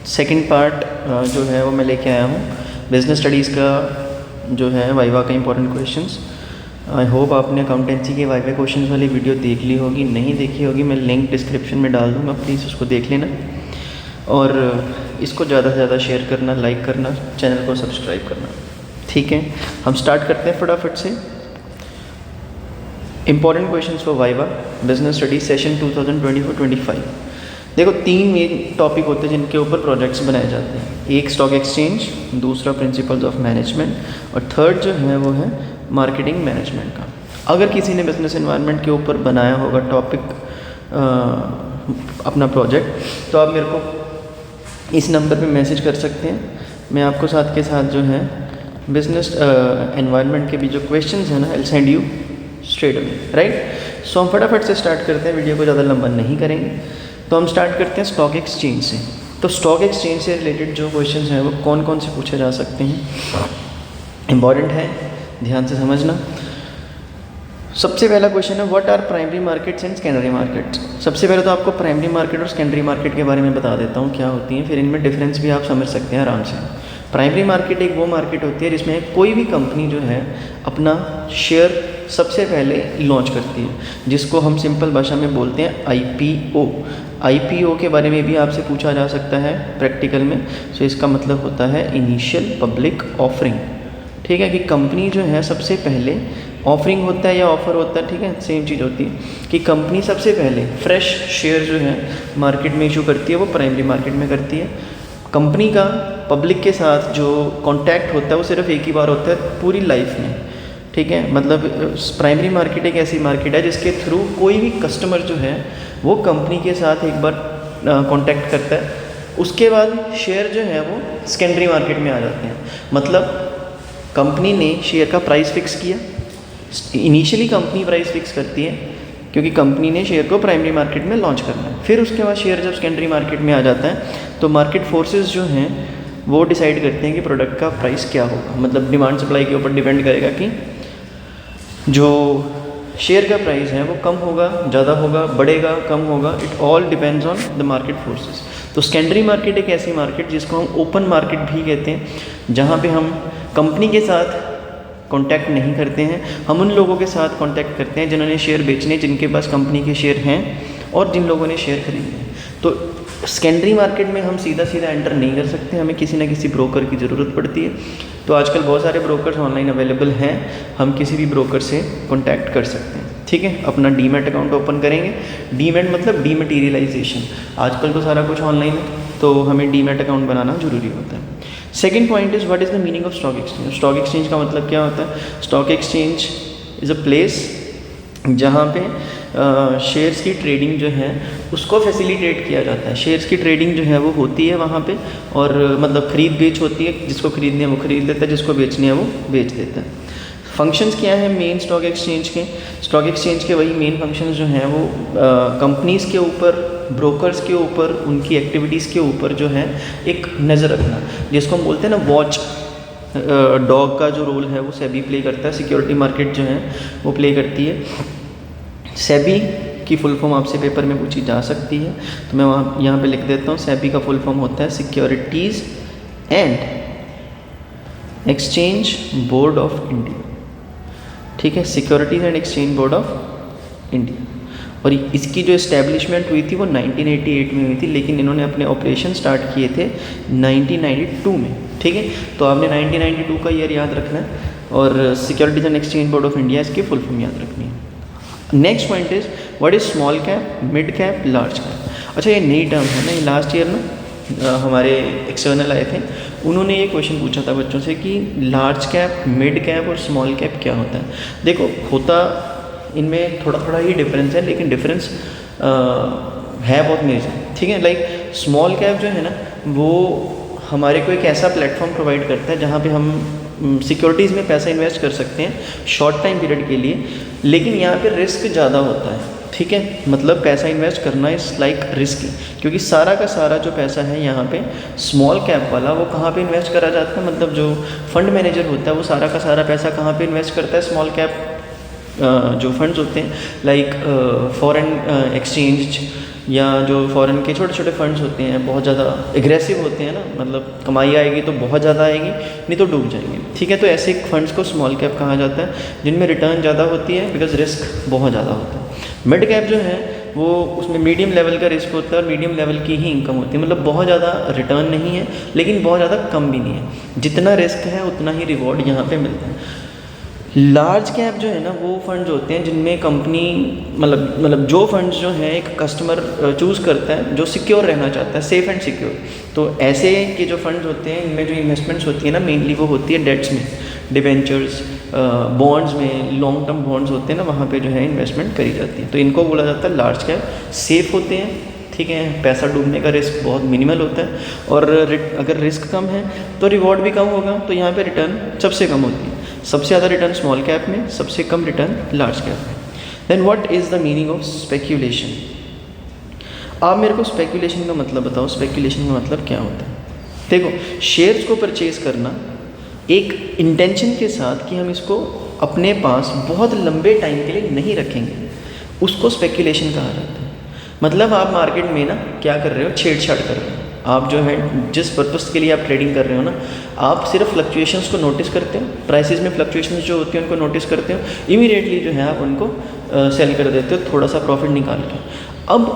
Second part जो है वो मैं लेके आया हूँ बिज़नेस स्टडीज़ का जो है वाइवा का इंपॉर्टेंट क्वेश्चंस। आई होप आपने अकाउंटेंसी के वाइवा क्वेश्चंस वाली वीडियो देख ली होगी, नहीं देखी होगी मैं लिंक डिस्क्रिप्शन में डाल दूँगा, प्लीज़ उसको देख लेना और इसको ज़्यादा से ज़्यादा शेयर करना, लाइक करना, चैनल को सब्सक्राइब करना। ठीक है, हम स्टार्ट करते हैं फटाफट से। Important questions for viva business studies session 2024-25। देखो 3 मेन टॉपिक होते हैं जिनके ऊपर प्रोजेक्ट्स बनाए जाते हैं। एक स्टॉक एक्सचेंज, दूसरा प्रिंसिपल्स ऑफ मैनेजमेंट और थर्ड जो है वो है मार्केटिंग मैनेजमेंट का। अगर किसी ने बिजनेस एनवायरनमेंट के ऊपर बनाया होगा टॉपिक अपना प्रोजेक्ट, तो आप मेरे को इस नंबर पे मैसेज कर सकते हैं। मैं आपको साथ के साथ जो है बिजनेस एनवायरनमेंट के भी जो क्वेश्चंस हैं ना, I send you straight away, right. So हम फटाफट से स्टार्ट करते हैं, वीडियो को ज़्यादा लंबा नहीं करेंगे। तो हम स्टार्ट करते हैं स्टॉक एक्सचेंज से। तो स्टॉक एक्सचेंज से रिलेटेड जो क्वेश्चंस हैं वो कौन कौन से पूछे जा सकते हैं, इम्पॉर्टेंट है, ध्यान से समझना। सबसे पहला क्वेश्चन है what are primary markets and secondary markets. सबसे पहले तो आपको प्राइमरी मार्केट और सेकेंडरी मार्केट के बारे में बता देता हूँ क्या होती हैं, फिर इनमें डिफरेंस भी आप समझ सकते हैं आराम से। प्राइमरी मार्केट एक वो मार्केट होती है जिसमें कोई भी कंपनी जो है अपना शेयर सबसे पहले लॉन्च करती है, जिसको हम सिंपल भाषा में बोलते हैं IPO। IPO के बारे में भी आपसे पूछा जा सकता है प्रैक्टिकल में। सो इसका मतलब होता है इनिशियल पब्लिक ऑफरिंग। ठीक है, कि कंपनी जो है सबसे पहले ऑफरिंग होता है या ऑफ़र होता है, ठीक है, सेम चीज़ होती है कि कंपनी सबसे पहले फ्रेश शेयर जो है मार्केट में इशू करती है, वो प्राइमरी मार्केट में करती है। कंपनी का पब्लिक के साथ जो कांटेक्ट होता है वो सिर्फ एक ही बार होता है पूरी लाइफ में। ठीक है, मतलब प्राइमरी मार्केट एक ऐसी मार्केट है जिसके थ्रू कोई भी कस्टमर जो है वो कंपनी के साथ एक बार कांटेक्ट करता है, उसके बाद शेयर जो है वो सेकेंडरी मार्केट में आ जाते हैं। मतलब कंपनी ने शेयर का प्राइस फिक्स किया, इनिशियली कंपनी प्राइस फिक्स करती है क्योंकि कंपनी ने शेयर को प्राइमरी मार्केट में लॉन्च करना है। फिर उसके बाद शेयर जब सेकेंडरी मार्केट में आ जाता है तो मार्केट फोर्सेस जो हैं वो डिसाइड करते हैं कि प्रोडक्ट का प्राइस क्या होगा। मतलब डिमांड सप्लाई के ऊपर डिपेंड करेगा कि जो शेयर का प्राइस है वो कम होगा, ज़्यादा होगा, बढ़ेगा, कम होगा, it all depends on the market forces. तो सेकेंडरी मार्केट एक ऐसी मार्केट जिसको हम ओपन मार्केट भी कहते हैं, जहाँ पे हम कंपनी के साथ कांटेक्ट नहीं करते हैं, हम उन लोगों के साथ कांटेक्ट करते हैं जिन्होंने शेयर बेचने, जिनके पास कंपनी के शेयर हैं और जिन लोगों ने शेयर खरीदे हैं। तो सेकेंडरी मार्केट में हम सीधा एंटर नहीं कर सकते, हमें किसी ना किसी ब्रोकर की ज़रूरत पड़ती है। तो आजकल बहुत सारे ब्रोकर्स ऑनलाइन अवेलेबल हैं, हम किसी भी ब्रोकर से कांटेक्ट कर सकते हैं। ठीक है, अपना डीमैट अकाउंट ओपन करेंगे। डीमैट मतलब डीमैटेरियलाइजेशन, आजकल तो सारा कुछ ऑनलाइन है, तो हमें डीमैट अकाउंट बनाना जरूरी होता है। Second point is what is the meaning of stock exchange. Stock exchange का मतलब क्या होता है? Stock exchange is a place जहाँ पे शेयर्स की ट्रेडिंग जो है उसको फैसिलिटेट किया जाता है। शेयर्स की ट्रेडिंग जो है वो होती है वहाँ पे, और मतलब खरीद बेच होती है, जिसको खरीदने है वो खरीद लेता है, जिसको बेचनी है वो बेच देता है। फंक्शंस क्या है मेन स्टॉक एक्सचेंज के? स्टॉक एक्सचेंज के वही मेन फंक्शंस जो हैं वो कंपनीज़ के ऊपर, ब्रोकर्स के ऊपर, उनकी एक्टिविटीज़ के ऊपर जो है एक नज़र रखना, जिसको हम बोलते हैं ना वॉच डॉग का जो रोल है वो सेबी प्ले करता है, सिक्योरिटी मार्केट जो है वो प्ले करती है। सेबी की फुल फॉर्म आपसे पेपर में पूछी जा सकती है, तो मैं वहाँ यहाँ पे लिख देता हूँ। सेबी का फुल फॉर्म होता है securities and exchange board of India. ठीक है, securities and exchange board of India. और इसकी जो इस्टेब्लिशमेंट हुई थी वो 1988 में हुई थी, लेकिन इन्होंने अपने ऑपरेशन स्टार्ट किए थे 1992 में। ठीक है, तो आपने 1992 का ईयर याद रखना है और securities and exchange board of India इसकी फुल फॉर्म याद रखनी है। Next point is what is small cap, mid cap, large cap. अच्छा, ये नई टर्म है ना, ये लास्ट ईयर ना हमारे एक्सटर्नल आए थे, उन्होंने ये क्वेश्चन पूछा था बच्चों से कि लार्ज कैप, मिड कैप और स्मॉल कैप क्या होता है। देखो, होता इनमें थोड़ा थोड़ा ही डिफरेंस है, लेकिन डिफरेंस है बहुत मेजर। ठीक है, लाइक स्मॉल कैप जो है ना वो हमारे को एक ऐसा प्लेटफॉर्म प्रोवाइड करता है जहाँ पे हम सिक्योरिटीज़ में पैसा इन्वेस्ट कर सकते हैं शॉर्ट टाइम पीरियड के लिए, लेकिन यहाँ पे रिस्क ज़्यादा होता है। ठीक है, मतलब पैसा इन्वेस्ट करना इज़ लाइक रिस्की, क्योंकि सारा का सारा जो पैसा है यहाँ पे स्मॉल कैप वाला वो कहाँ पे इन्वेस्ट करा जाता है, मतलब जो फंड मैनेजर होता है वो सारा का सारा पैसा कहाँ पे इन्वेस्ट करता है स्मॉल कैप जो फंड्स होते हैं लाइक फॉरेन एक्सचेंज या जो फॉरेन के छोटे छोटे फंड्स होते हैं बहुत ज़्यादा एग्रेसिव होते हैं ना, मतलब कमाई आएगी तो बहुत ज़्यादा आएगी, नहीं तो डूब जाएंगे, ठीक है। तो ऐसे फंड्स को स्मॉल कैप कहा जाता है जिनमें रिटर्न ज़्यादा होती है बिकॉज रिस्क बहुत ज़्यादा होता है। मिड कैप जो है वो उसमें मीडियम लेवल का रिस्क होता है और मीडियम लेवल की ही इनकम होती है, मतलब बहुत ज़्यादा रिटर्न नहीं है लेकिन बहुत ज़्यादा कम भी नहीं है, जितना रिस्क है उतना ही रिवॉर्ड यहाँ पे मिलता है। लार्ज कैप जो है ना वो फंड्स होते हैं जिनमें कंपनी मतलब जो फंड्स जो हैं एक कस्टमर चूज़ करता है जो सिक्योर रहना चाहता है, सेफ़ एंड सिक्योर। तो ऐसे के जो फंड्स होते हैं इनमें जो इन्वेस्टमेंट्स होती है ना मेनली वो होती है डेट्स में, डिबेंचर्स, बॉन्ड्स में, लॉन्ग टर्म बॉन्ड्स होते हैं ना वहाँ पे जो है इन्वेस्टमेंट करी जाती है। तो इनको बोला जाता है लार्ज कैप, सेफ़ होते हैं, ठीक है, पैसा डूबने का रिस्क बहुत मिनिमल होता है और अगर रिस्क कम है तो रिवॉर्ड भी कम होगा, तो यहाँ पे रिटर्न सबसे कम होती है। सबसे ज़्यादा रिटर्न स्मॉल कैप में, सबसे कम रिटर्न लार्ज कैप में। Then what is the meaning of speculation? आप मेरे को स्पेक्यूलेशन का मतलब बताओ, स्पेक्यूलेशन का मतलब क्या होता है? देखो, शेयर्स को परचेज करना एक इंटेंशन के साथ कि हम इसको अपने पास बहुत लंबे टाइम के लिए नहीं रखेंगे, उसको स्पेक्यूलेशन कहा जाता है। मतलब आप मार्केट में ना क्या कर रहे हो, छेड़छाड़ कर रहे हो। आप जो है जिस पर्पस के लिए आप ट्रेडिंग कर रहे हो ना, आप सिर्फ फ्लक्चुएशंस को नोटिस करते हो, प्राइसेस में फ्लक्चुएशंस जो होती हैं उनको नोटिस करते हो, इमीडिएटली जो है आप उनको सेल कर देते हो थोड़ा सा प्रॉफिट निकाल के। अब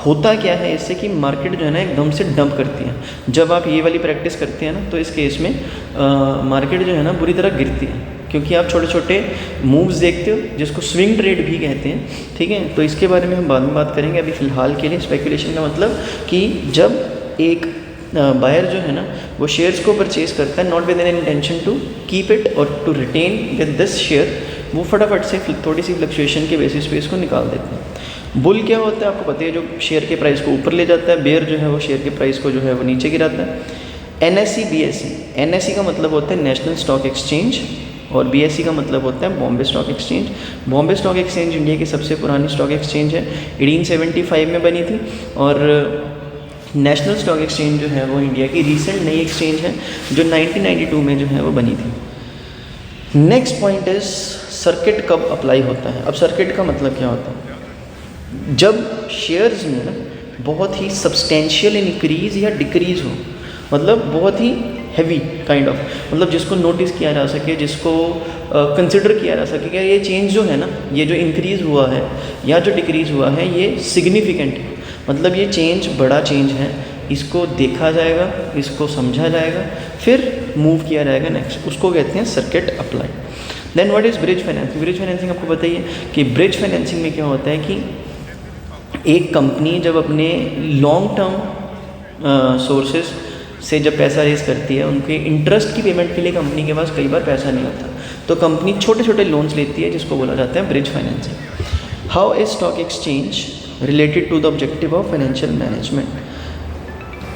होता क्या है इससे कि मार्केट जो है ना एकदम से डंप करती है। जब आप ये वाली प्रैक्टिस करते हैं ना तो इस केस में मार्केट जो है ना बुरी तरह गिरती है, क्योंकि आप छोटे छोटे मूव्स देखते हो जिसको स्विंग ट्रेड भी कहते हैं, ठीक है। तो इसके बारे में हम बाद में बात करेंगे। अभी फ़िलहाल के लिए स्पेकुलेशन का मतलब कि जब एक बायर जो है ना वो शेयर्स को परचेज करता है not with an intention to keep it और to retain with this share, वो फटाफट से थोड़ी सी फ्लक्चुएशन के बेसिस पे इसको निकाल देते हैं। बुल क्या होता है आपको पता है, जो शेयर के प्राइस को ऊपर ले जाता है। बेयर जो है वो शेयर के प्राइस को जो है वो नीचे गिराता है। NSE BSE, NSE का मतलब होता है नेशनल स्टॉक एक्सचेंज और BSE का मतलब होता है Bombay stock exchange. Bombay stock exchange India की सबसे पुरानी स्टॉक एक्सचेंज है, 1875 में बनी थी। और नेशनल स्टॉक एक्सचेंज जो है वो इंडिया की रीसेंट नई एक्सचेंज है जो 1992 में जो है वो बनी थी। नेक्स्ट पॉइंट इज सर्किट कब अप्लाई होता है। अब सर्किट का मतलब क्या होता है, जब शेयर्स में ना बहुत ही सब्सटेंशियल इंक्रीज या डिक्रीज हो, मतलब बहुत ही हैवी काइंड ऑफ, मतलब जिसको नोटिस किया जा सके, जिसको कंसिडर किया जा सके कि ये चेंज जो है ना, ये जो इंक्रीज़ हुआ है या जो डिक्रीज़ हुआ है ये सिग्निफिकेंट है, मतलब ये चेंज बड़ा चेंज है, इसको देखा जाएगा, इसको समझा जाएगा, फिर मूव किया जाएगा नेक्स्ट, उसको कहते हैं circuit apply. Then what is bridge financing. Bridge financing आपको बताइए कि ब्रिज फाइनेंसिंग में क्या होता है कि एक कंपनी जब अपने लॉन्ग टर्म सोर्सेज से जब पैसा रेज करती है, उनके इंटरेस्ट की पेमेंट के लिए कंपनी के पास कई बार पैसा नहीं होता, तो कंपनी छोटे छोटे लोन्स लेती है जिसको बोला जाता है bridge financing. How is stock exchange related to the objective of financial management.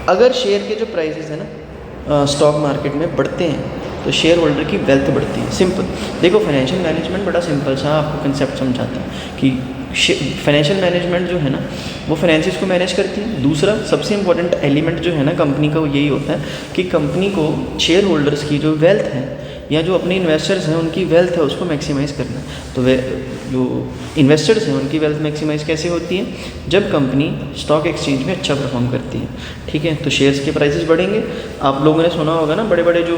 अगर शेयर के जो प्राइसेस है ना स्टॉक मार्केट में बढ़ते हैं तो शेयर होल्डर की वेल्थ बढ़ती है। सिंपल देखो, फाइनेंशियल मैनेजमेंट बड़ा सिंपल सा आपको कंसेप्ट समझाता है कि फाइनेंशियल मैनेजमेंट जो है ना वो फाइनेंसिस को मैनेज करती है। दूसरा सबसे इंपॉर्टेंट एलिमेंट जो है ना कंपनी का वो यही होता है कि कंपनी को शेयर होल्डर्स की जो वेल्थ है या जो अपने इन्वेस्टर्स हैं उनकी वेल्थ है उसको मैक्सिमाइज़ करना है। तो वे जो इन्वेस्टर्स हैं उनकी वेल्थ मैक्सिमाइज़ कैसे होती है, जब कंपनी स्टॉक एक्सचेंज में अच्छा परफॉर्म करती है, ठीक है। तो शेयर्स के प्राइसेस बढ़ेंगे। आप लोगों ने सुना होगा ना, बड़े बड़े जो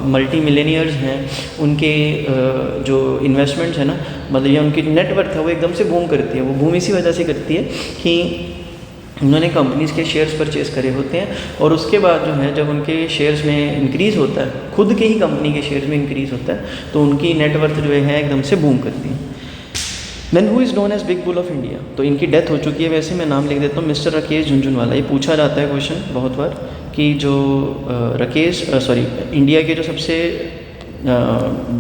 मल्टी मिलेनियर्स हैं उनके जो इन्वेस्टमेंट्स है ना, मतलब ये उनकी नेटवर्थ है वो एकदम से बूम करती है। वो बूम इसी वजह से करती है कि उन्होंने कंपनीज़ के शेयर्स परचेज़ करे होते हैं और उसके बाद जो है जब उनके शेयर्स में इंक्रीज़ होता है, खुद के ही कंपनी के शेयर्स में इंक्रीज़ होता है, तो उनकी नेटवर्थ जो है एकदम से बूम करती है। Then who is known as big bull of India. तो इनकी डेथ हो चुकी है, वैसे मैं नाम लिख देता हूँ, मिस्टर राकेश झुनझुनवाला। ये पूछा जाता है क्वेश्चन बहुत बार कि जो इंडिया के जो सबसे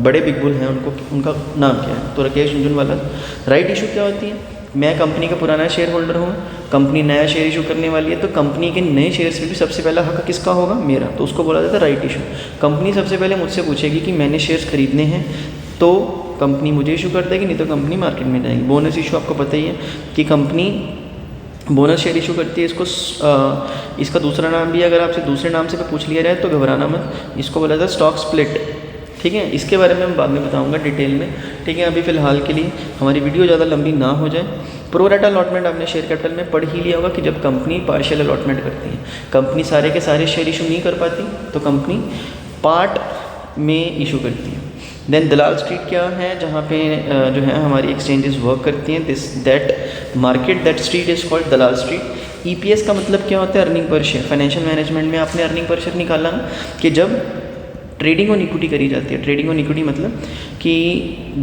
बड़े बिग बुल हैं उनका नाम क्या है, तो राकेश झुनझुनवाला। राइट इशू क्या होती है, मैं कंपनी का पुराना शेयर होल्डर हूँ, कंपनी नया शेयर इशू करने वाली है, तो कंपनी के नए शेयर्स में भी सबसे पहला हक किसका होगा, मेरा, तो उसको बोला जाता है राइट इशू। कंपनी सबसे पहले मुझसे पूछेगी कि मैंने शेयर्स खरीदने हैं तो कंपनी मुझे इशू कर देगी, नहीं तो कंपनी मार्केट में जाएगी। बोनस इशू आपको पता ही है कि कंपनी बोनस शेयर इशू करती है। इसका दूसरा नाम भी अगर आपसे दूसरे नाम से पूछ लिया जाए तो घबराना मत, इसको बोला जाता है स्टॉक स्प्लिट, ठीक है, इसके बारे में हम बाद में बताऊंगा डिटेल में। ठीक है, अभी फ़िलहाल के लिए हमारी वीडियो ज़्यादा लंबी ना हो जाए। प्रो राटा अलॉटमेंट आपने शेयर कैपिटल में पढ़ ही लिया होगा कि जब कंपनी पार्शियल अलॉटमेंट करती है, कंपनी सारे के सारे शेयर इशू नहीं कर पाती तो कंपनी पार्ट में इशू करती है। देन दलाल स्ट्रीट क्या है, जहाँ पे जो है हमारी एक्सचेंजेस वर्क करती हैं, this that market that street is called Dalal street. EPS का मतलब क्या होता है, earning per share. Financial management में आपने अर्निंग पर शेयर निकाला ना कि जब ट्रेडिंग ऑन इक्विटी करी जाती है। ट्रेडिंग ऑन इक्विटी मतलब कि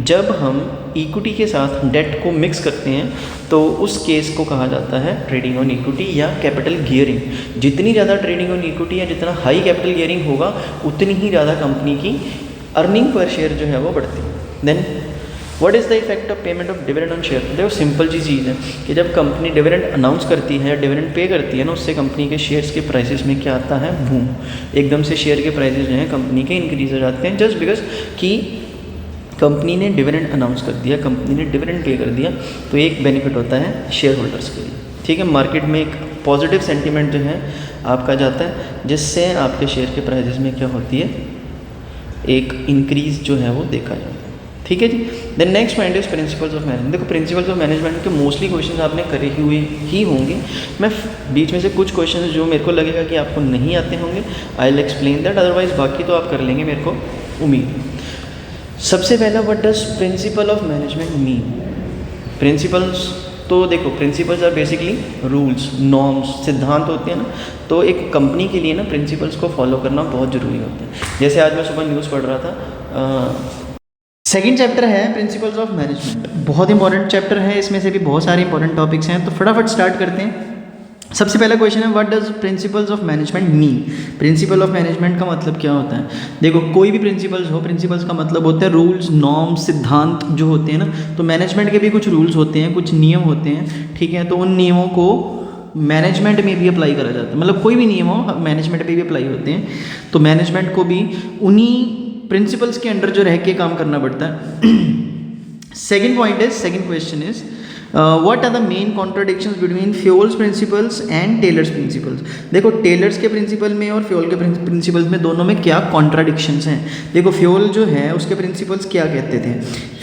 जब हम इक्विटी के साथ डेट को मिक्स करते हैं तो उस केस को कहा जाता है ट्रेडिंग ऑन इक्विटी या कैपिटल गियरिंग। जितनी ज़्यादा ट्रेडिंग ऑन इक्विटी या जितना हाई कैपिटल गियरिंग होगा उतनी ही ज़्यादा कंपनी की अर्निंग पर शेयर जो है वो बढ़ती है। Then what is the effect of payment of dividend on share. देखो सिंपल सी चीज़ है कि जब कंपनी डिविडेंड अनाउंस करती है, डिविडेंड पे करती है ना, उससे कंपनी के शेयर्स के प्राइसेस में क्या आता है, बूम, एकदम से शेयर के प्राइसेस जो हैं कंपनी के इंक्रीज हो जाते हैं, जस्ट बिकॉज कि कंपनी ने डिविडेंड अनाउंस कर दिया, कंपनी ने डिविडेंड पे कर दिया। तो एक बेनिफिट होता है शेयर होल्डर्स के लिए। ठीक है, मार्केट में एक पॉजिटिव सेंटीमेंट जो है आपका जाता है, जिससे आपके शेयर के प्राइसेस में क्या होती है, एक इंक्रीज जो है वो देखा जाता है। ठीक है जी। Then next point is principles of management. देखो प्रिंसिपल्स ऑफ मैनेजमेंट के मोस्टली क्वेश्चंस आपने करे हुए ही होंगे। मैं बीच में से कुछ क्वेश्चंस जो मेरे को लगेगा कि आपको नहीं आते होंगे, I will explain that, otherwise बाकी तो आप कर लेंगे, मेरे को उम्मीद। सबसे पहला, what does principle of management mean. Principles तो देखो, principles are basically rules, norms, सिद्धांत होते हैं ना। तो एक कंपनी के लिए ना प्रिंसिपल्स को फॉलो करना बहुत ज़रूरी होता है। जैसे आज मैं सुबह न्यूज़ पढ़ रहा था, सेकंड चैप्टर है प्रिंसिपल्स ऑफ मैनेजमेंट, बहुत इंपॉर्टेंट चैप्टर है, इसमें से भी बहुत सारे इंपॉर्टेंट टॉपिक्स हैं, तो फटाफट स्टार्ट करते हैं। सबसे पहला क्वेश्चन है, what does principles of management mean. Principal of management का मतलब क्या होता है। देखो कोई भी प्रिंसिपल्स हो, प्रिंसिपल्स का मतलब होता है रूल्स, नॉर्म्स, सिद्धांत जो होते हैं ना। तो मैनेजमेंट के भी कुछ रूल्स होते हैं, कुछ नियम होते हैं, ठीक है। तो उन नियमों को मैनेजमेंट में भी अप्लाई करा जाता है, मतलब कोई भी नियम हो मैनेजमेंट पे भी अप्लाई होते हैं। तो मैनेजमेंट को भी उन्हीं प्रिंसिपल्स के अंडर जो रह के काम करना पड़ता है। Second point is, second question is, what are the main contradictions between Fayol's principles and Taylor's principles. देखो टेलर्स के प्रिंसिपल में और फ्यूल के प्रिंसिपल्स में दोनों में क्या कॉन्ट्राडिक्शंस हैं। देखो फ्यूल जो है उसके प्रिंसिपल्स क्या कहते थे।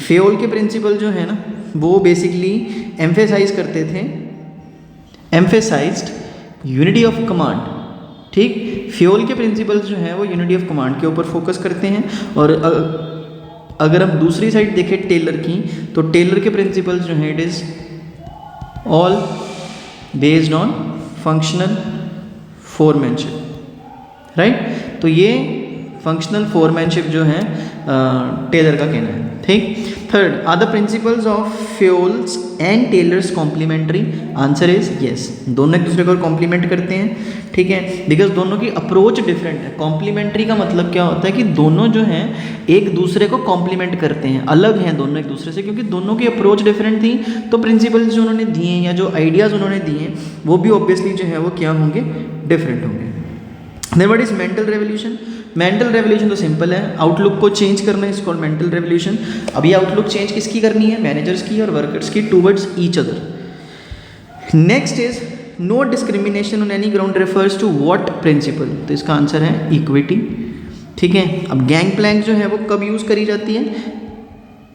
फ्यूल के प्रिंसिपल जो है ना वो बेसिकली एम्फेसाइज करते थे, एम्फेसाइज्ड यूनिटी ऑफ कमांड। ठीक, फ्यूल के प्रिंसिपल्स जो हैं वो यूनिटी ऑफ कमांड के ऊपर फोकस करते हैं। और अगर हम दूसरी साइड देखें टेलर की, तो टेलर के प्रिंसिपल्स जो हैं it is all based on functional foremanship, right. तो ये फंक्शनल फोरमैनशिप जो है टेलर का कहना है। ठीक, third, are the principles of Fayol's and Taylor's complementary. Answer is yes, दोनों एक दूसरे को कॉम्प्लीमेंट करते हैं, ठीक है, बिकॉज दोनों की अप्रोच डिफरेंट है। कॉम्प्लीमेंट्री का मतलब क्या होता है कि दोनों जो हैं एक दूसरे को कॉम्प्लीमेंट करते हैं, अलग हैं दोनों एक दूसरे से, क्योंकि दोनों की अप्रोच डिफरेंट थी। तो प्रिंसिपल्स जो उन्होंने दिए हैं या जो आइडियाज़ उन्होंने दिए हैं वो भी ऑब्वियसली जो है वो क्या होंगे, डिफरेंट होंगे। Then what is mental revolution. Mental revolution तो सिंपल है, आउटलुक को चेंज करना है, इसको मेंटल रेवोल्यूशन। अब ये आउटलुक चेंज किसकी करनी है, मैनेजर्स की और वर्कर्स की, towards each other. Next is no discrimination on any ground refers to what principle. तो इसका आंसर है इक्विटी, ठीक है। अब गैंग प्लैंक जो है वो कब यूज़ करी जाती है,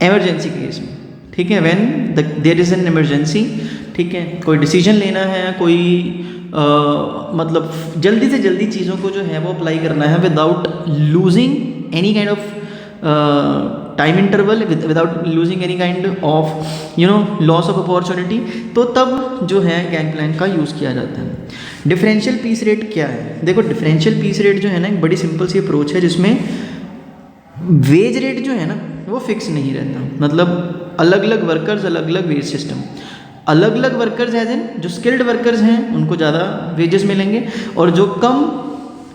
एमरजेंसी केस में, ठीक है, when there is an emergency, ठीक है, कोई डिसीजन लेना है, कोई मतलब जल्दी से जल्दी चीज़ों को जो है वो अप्लाई करना है without losing any kind of time interval, without losing any kind of loss of opportunity, तो तब जो है गैंग प्लान का यूज़ किया जाता है। डिफरेंशियल पीस रेट क्या है। देखो डिफरेंशियल पीस रेट जो है ना एक बड़ी सिंपल सी अप्रोच है, जिसमें वेज रेट जो है ना वो फिक्स नहीं रहता। मतलब अलग अलग वर्कर्स, अलग अलग वेज सिस्टम, अलग अलग वर्कर्स एज इन जो स्किल्ड वर्कर्स हैं उनको ज़्यादा वेजेस मिलेंगे, और जो कम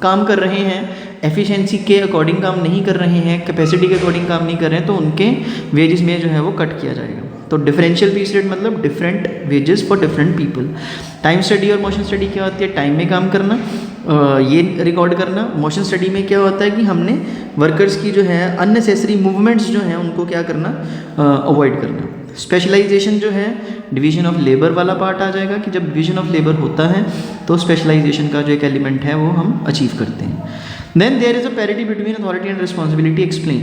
काम कर रहे हैं, एफिशिएंसी के अकॉर्डिंग काम नहीं कर रहे हैं, कैपेसिटी के अकॉर्डिंग काम नहीं कर रहे हैं, तो उनके वेजेस में जो है वो कट किया जाएगा। तो डिफरेंशियल पीस रेट मतलब different wages for different people. Time study और मोशन स्टडी क्या होती है, टाइम में काम करना, ये रिकॉर्ड करना। मोशन स्टडी में क्या होता है कि हमने वर्कर्स की जो है अननेसेसरी मूवमेंट्स जो हैं उनको क्या करना, अवॉइड करना। स्पेशलाइजेशन जो है डिवीजन ऑफ लेबर वाला पार्ट आ जाएगा, कि जब डिवीजन ऑफ लेबर होता है तो स्पेशलाइजेशन का जो एक एलिमेंट है वो हम अचीव करते हैं। Then there is a parity between authority and responsibility, explain.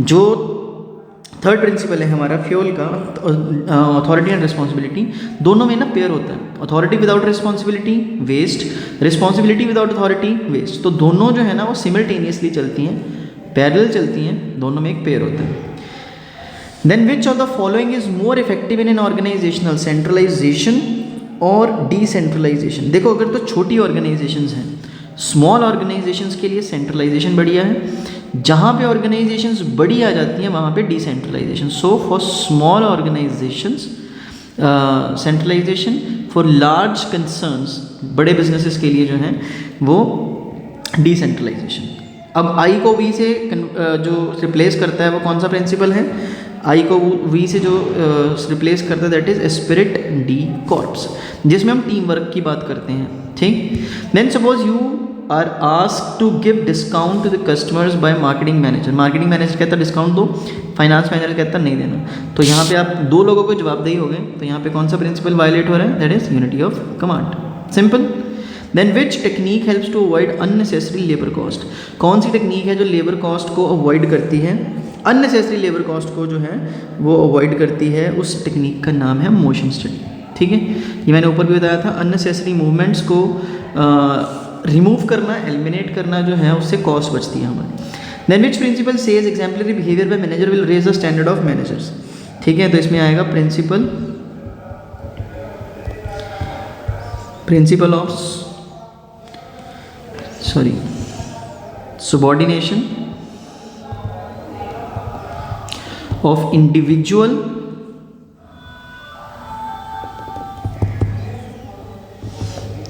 जो थर्ड प्रिंसिपल है हमारा फ्यूल का, अथॉरिटी एंड रिस्पॉन्सिबिलिटी, दोनों में ना पेयर होता है। Authority without responsibility waste, responsibility without authority waste. तो दोनों जो है ना वो सिमिल्टेनियसली चलती हैं, पैरेलल चलती हैं, दोनों में एक पेयर होता है। Then which of the following is more effective in an organisational, centralisation और डिसेंट्रलाइजेशन। देखो अगर तो छोटी ऑर्गेनाइजेशंस हैं, स्मॉल ऑर्गेनाइजेशंस के लिए सेंट्रलाइजेशन बढ़िया है, जहाँ पे ऑर्गेनाइजेशंस बड़ी आ जाती हैं वहाँ पे decentralisation. So for small organisations centralisation, for large concerns, बड़े बिजनेसेस के लिए जो है वो डिसेंट्रलाइजेशन। अब आई को वी से जो रिप्लेस करता है वो कौन सा प्रिंसिपल है? आई को वी से जो रिप्लेस करता है that is esprit de corps, जिसमें हम टीम वर्क की बात करते हैं, ठीक। Then suppose you are asked to give discount to the customers by marketing manager. Marketing manager कहता है डिस्काउंट दो, फाइनेंस मैनेजर कहता है नहीं देना। तो यहाँ पे आप दो लोगों को जवाबदेही हो गए, तो यहाँ पे कौन सा प्रिंसिपल वायलेट हो रहा है? That is unity of command, simple. Then which technique helps to avoid unnecessary labour cost. कौन सी टेक्निक है जो लेबर कॉस्ट को अवॉइड करती है, अननेसेसरी लेबर कॉस्ट को जो है वो अवॉइड करती है? उस टेक्निक का नाम है मोशन स्टडी, ठीक है। ये मैंने ऊपर भी बताया था, अननेसेसरी मूवमेंट्स को रिमूव करना, एलिमिनेट करना जो है उससे कॉस्ट बचती है हमारी। Then which principle says exemplary behaviour by manager will raise the standard of managers, ठीक है। तो इसमें आएगा principle of subordination of individual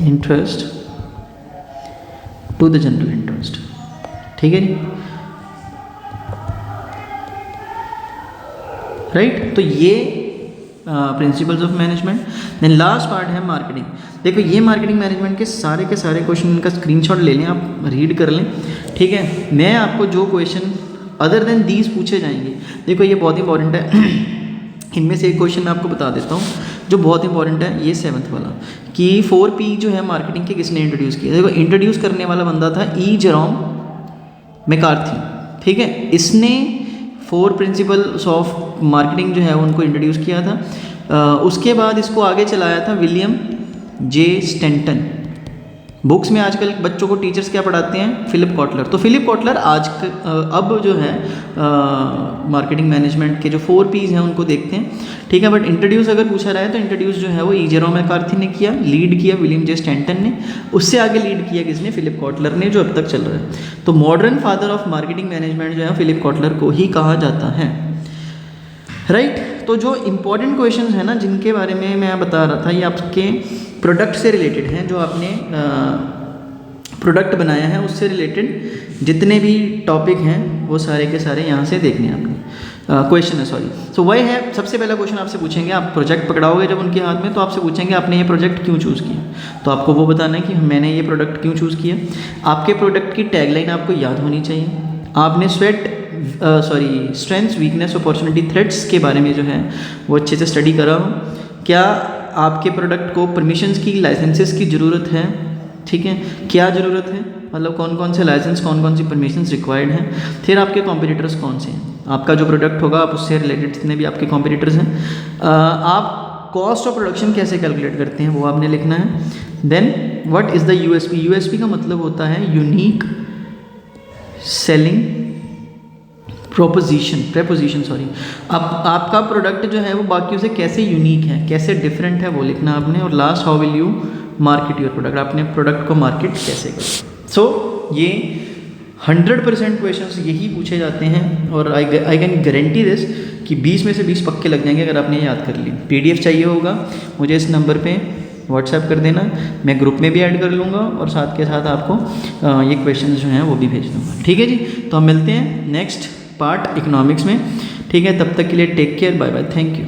interest to the general interest, ठीक है जी, राइट। तो ये principles of management. Then last part है मार्केटिंग। देखो ये मार्केटिंग मैनेजमेंट के सारे क्वेश्चन का स्क्रीनशॉट ले लें, आप रीड कर लें, ठीक है। मैं आपको जो क्वेश्चन अदर देन दीज पूछे जाएंगे, देखो ये बहुत इंपॉर्टेंट है। इनमें से एक क्वेश्चन मैं आपको बता देता हूँ जो बहुत इंपॉर्टेंट है, ये 7th वाला, कि 4P जो है मार्केटिंग के किसने इंट्रोड्यूस किया। देखो इंट्रोड्यूस करने वाला बंदा था ई जेरोम मैकार्थी, ठीक है। इसने 4 प्रिंसिपल्स ऑफ मार्केटिंग जो है उनको इंट्रोड्यूस किया था। उसके बाद इसको आगे चलाया था विलियम जे स्टैंटन। बुक्स में आजकल बच्चों को टीचर्स क्या पढ़ाते हैं? Philip Kotler. तो फिलिप कॉटलर अब जो है मार्केटिंग मैनेजमेंट के जो 4Ps हैं उनको देखते हैं, ठीक है। बट इंट्रोड्यूस अगर पूछा रहा है तो इंट्रोड्यूस जो है वो ई जेरोम मैकार्थी ने किया, लीड किया विलियम जे स्टैंटन ने, उससे आगे लीड किया किसने? फिलिप कॉटलर ने, जो अब तक चल रहा है। तो modern father of marketing management जो है फिलिप कॉटलर को ही कहा जाता है, राइट। तो जो इंपॉर्टेंट क्वेश्चंस हैं ना जिनके बारे में मैं बता रहा था, ये आपके प्रोडक्ट से रिलेटेड हैं, जो आपने प्रोडक्ट बनाया है उससे रिलेटेड जितने भी टॉपिक हैं वो सारे के सारे यहाँ से देखने हैं आपने। क्वेश्चन है, सॉरी। सो वही है, सबसे पहला क्वेश्चन आपसे पूछेंगे, आप प्रोजेक्ट पकड़ाओगे जब उनके हाथ में तो आपसे पूछेंगे आपने ये प्रोजेक्ट क्यों चूज़ किया, तो आपको वो बताना है कि मैंने ये प्रोडक्ट क्यों चूज़ किया। आपके प्रोडक्ट की टैगलाइन आपको याद होनी चाहिए। आपने स्ट्रेंथ्स, वीकनेस, अपॉर्चुनिटी, थ्रेट्स के बारे में जो है वो अच्छे से स्टडी करा हो। क्या आपके प्रोडक्ट को परमिशंस की, लाइसेंसेस की ज़रूरत है, ठीक है, क्या ज़रूरत है, मतलब कौन कौन से लाइसेंस, कौन कौन सी परमिशंस रिक्वायर्ड हैं। फिर आपके कॉम्पिटिटर्स कौन से हैं, आपका जो प्रोडक्ट होगा आप उससे रिलेटेड जितने भी आपके कॉम्पिटिटर्स हैं। आप कॉस्ट ऑफ प्रोडक्शन कैसे कैलकुलेट करते हैं वो आपने लिखना है। Then what is the USP. USP का मतलब होता है यूनिक सेलिंग प्रेपोजिशन, सॉरी। आपका प्रोडक्ट जो है वो बाकियों से कैसे यूनिक है, कैसे डिफरेंट है, वो लिखना आपने। और last, how will you market your product, आपने प्रोडक्ट को मार्केट कैसे करें। सो ये 100% क्वेश्चंस यही पूछे जाते हैं और आई कैन गारंटी दिस कि 20 में से 20 पक्के लग जाएंगे अगर आपने याद कर ली। PDF चाहिए होगा मुझे इस नंबर पे व्हाट्सएप कर देना, मैं ग्रुप में भी ऐड कर लूँगा और साथ के साथ आपको ये क्वेश्चंस जो हैं वो भी भेज दूँगा, ठीक है जी। तो हम मिलते हैं नेक्स्ट पार्ट इकोनॉमिक्स में, ठीक है। तब तक के लिए take care, bye bye, thank you.